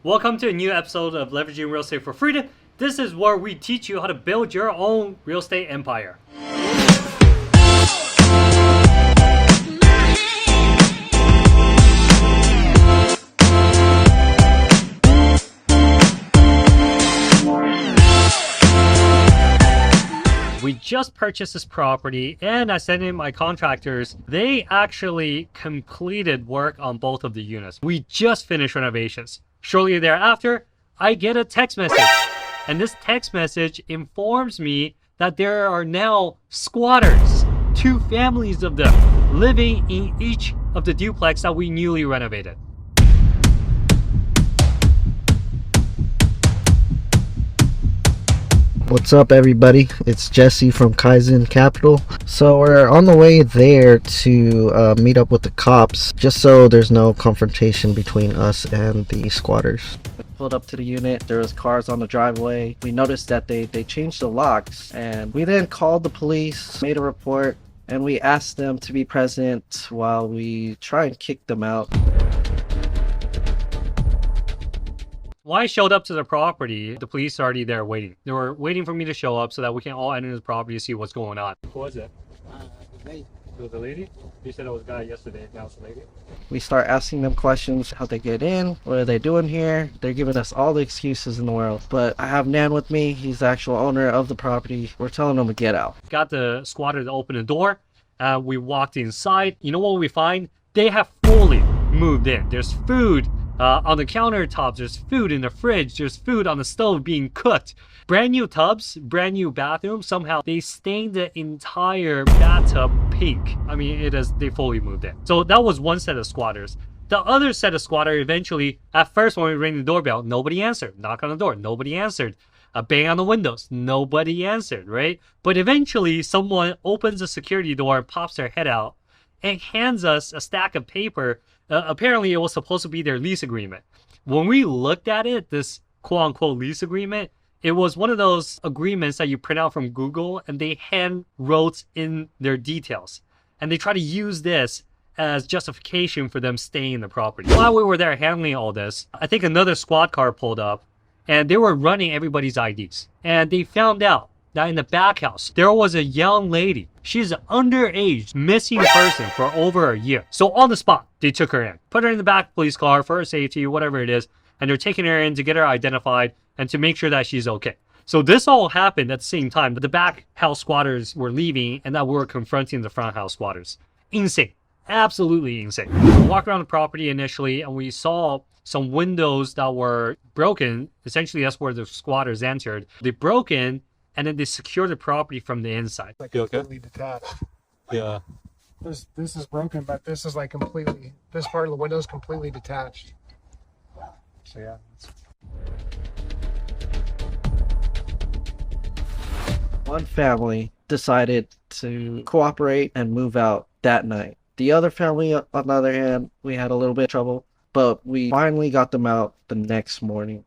Welcome to a new episode of Leveraging Real Estate for Freedom. This is where we teach you how to build your own real estate empire. We just purchased this property and I sent in my contractors. They actually completed work on both of the units. We just finished renovations. Shortly thereafter, I get a text message. And this text message informs me that there are now squatters, 2 families of them, living in each of the duplex that we newly renovated. What's up, everybody? It's Jesse from Kaizen Capital. So we're on the way there to meet up with the cops, just so there's no confrontation between us and the squatters. Pulled up to the unit. There was cars on the driveway. We noticed that they changed the locks, and we then called the police, made a report, and we asked them to be present while we try and kick them out. When I showed up to the property, the police are already there waiting. They were waiting for me to show up so that we can all enter the property to see what's going on. Who was it? The lady. It was the lady? You said it was a guy yesterday, now it's a lady? We start asking them questions, how they get in, what are they doing here. They're giving us all the excuses in the world. But I have Nan with me, he's the actual owner of the property. We're telling them to get out. Got the squatter to open the door. We walked inside. You know what we find? They have fully moved in. There's food on the countertops, there's food in the fridge, there's food on the stove being cooked. Brand new tubs, brand new bathroom. Somehow they stained the entire bathtub pink. I mean, they fully moved in. So that was one set of squatters. The other set of squatter eventually, at first when we rang the doorbell, nobody answered. Knock on the door, nobody answered. Bang on the windows, nobody answered, right? But eventually someone opens the security door and pops their head out and hands us a stack of paper. Apparently it was supposed to be their lease agreement. When we looked at it, this quote-unquote lease agreement, it was one of those agreements that you print out from Google and they hand wrote in their details. And they try to use this as justification for them staying in the property. While we were there handling all this, I think another squad car pulled up and they were running everybody's IDs. And they found out that in the back house, there was a young lady. She's an underage missing person for over a year. So on the spot, they took her in, put her in the back police car for her safety, whatever it is, and they're taking her in to get her identified and to make sure that she's okay. So this all happened at the same time that the back house squatters were leaving and that we were confronting the front house squatters. Insane. Absolutely insane. We walked around the property initially and we saw some windows that were broken. Essentially, that's where the squatters entered. They broke in and then they secure the property from the inside. Like completely detached. Yeah. This is broken, but this is like completely, this part of the window is completely detached. So yeah. One family decided to cooperate and move out that night. The other family, on the other hand, we had a little bit of trouble, but we finally got them out the next morning.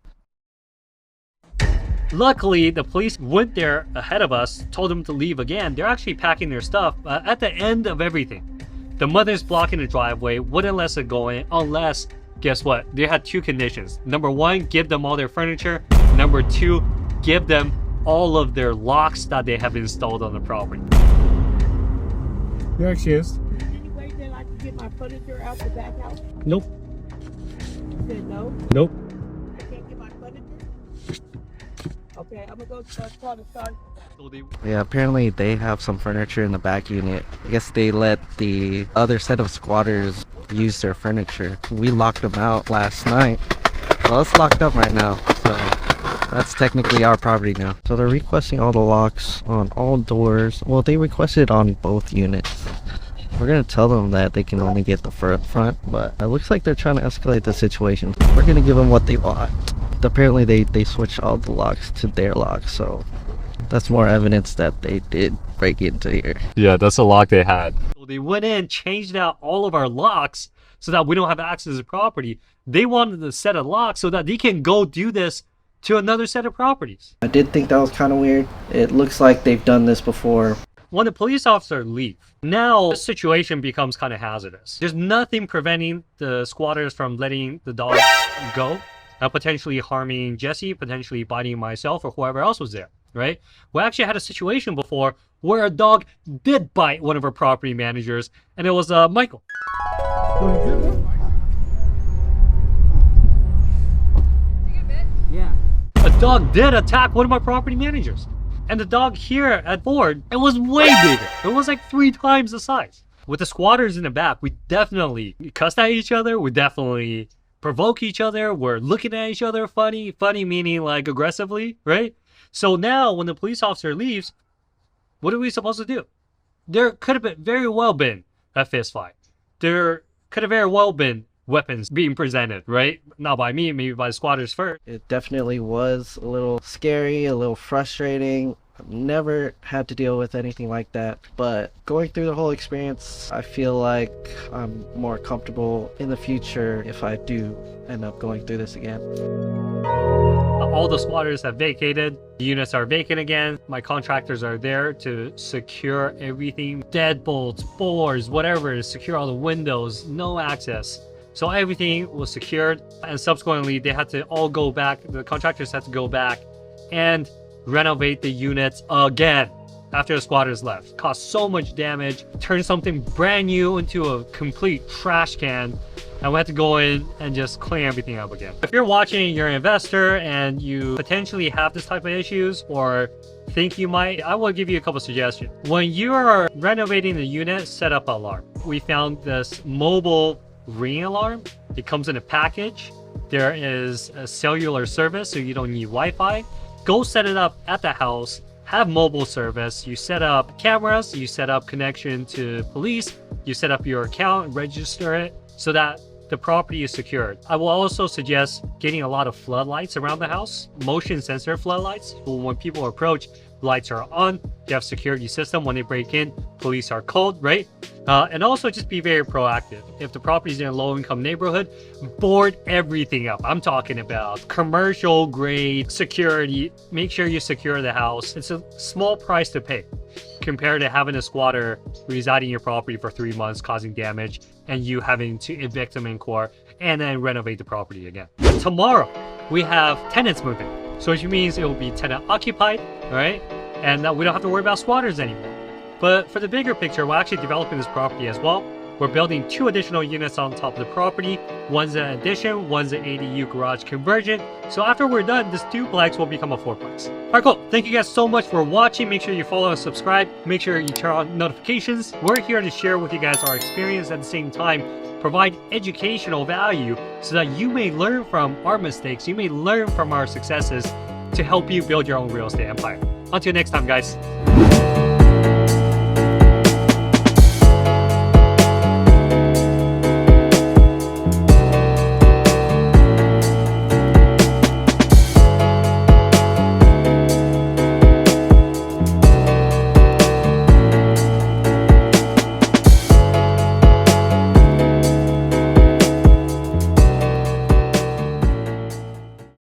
Luckily, the police went there ahead of us, told them to leave again. They're actually packing their stuff at the end of everything. The mother's blocking the driveway, wouldn't let us go in unless, guess what? They had 2 conditions. Number 1, give them all their furniture. Number 2, give them all of their locks that they have installed on the property. There she is. Any way that I can get my furniture out the back house? Nope. You said no? Nope. I can't get my furniture? Okay, I'm gonna go try to start. Yeah, apparently they have some furniture in the back unit. I guess they let the other set of squatters use their furniture. We locked them out last night. Well, it's locked up right now, so that's technically our property now. So they're requesting all the locks on all doors. Well, they requested on both units. We're gonna tell them that they can only get the front, but it looks like they're trying to escalate the situation. We're gonna give them what they want. Apparently they switched all the locks to their locks, so that's more evidence that they did break into here. Yeah, that's the lock they had. So they went in, changed out all of our locks so that we don't have access to the property. They wanted a set of locks so that they can go do this to another set of properties. I did think that was kind of weird. It looks like they've done this before. When the police officers leave, now the situation becomes kind of hazardous. There's nothing preventing the squatters from letting the dogs go. potentially harming Jesse, potentially biting myself or whoever else was there, right? We actually had a situation before where a dog did bite one of our property managers, and it was Michael. Yeah. A dog did attack one of my property managers. And the dog here at Ford, it was way bigger. It was like 3 times the size. With the squatters in the back, we definitely cussed at each other. We definitely provoke each other. We're looking at each other funny. Funny meaning like aggressively, right? So now when the police officer leaves, what are we supposed to do? There could have very well been a fist fight. There could have very well been weapons being presented, right? Not by me, maybe by the squatters first. It definitely was a little scary, a little frustrating. I've never had to deal with anything like that, but going through the whole experience, I feel like I'm more comfortable in the future if I do end up going through this again. All the squatters have vacated. The units are vacant again. My contractors are there to secure everything. Deadbolts, boards, whatever, to secure all the windows, no access. So everything was secured, and subsequently they had to all go back. The contractors had to go back and renovate the units again after the squatters left. Caused so much damage, turned something brand new into a complete trash can, and we had to go in and just clean everything up again. If you're watching, you're an investor and you potentially have this type of issues or think you might, I will give you a couple suggestions. When you are renovating the unit, set up an alarm. We found this mobile ring alarm. It comes in a package. There is a cellular service, so you don't need Wi-Fi. Go set it up at the house, have mobile service. You set up cameras, you set up connection to police, you set up your account, register it so that the property is secured. I will also suggest getting a lot of floodlights around the house, motion sensor floodlights. When people approach, lights are on. You have security system. When they break in, police are called, right? And also just be very proactive. If the property is in a low-income neighborhood, board everything up. I'm talking about commercial grade security. Make sure you secure the house. It's a small price to pay compared to having a squatter residing in your property for 3 months, causing damage, and you having to evict them in court and then renovate the property again. Tomorrow, we have tenants moving. So which means it will be tenant occupied, right? And we don't have to worry about squatters anymore. But for the bigger picture, we're actually developing this property as well. We're building 2 additional units on top of the property. One's an addition, one's an ADU garage conversion. So after we're done, this duplex will become a 4-plex. All right, cool. Thank you guys so much for watching. Make sure you follow and subscribe. Make sure you turn on notifications. We're here to share with you guys our experience, at the same time provide educational value so that you may learn from our mistakes. You may learn from our successes to help you build your own real estate empire. Until next time, guys.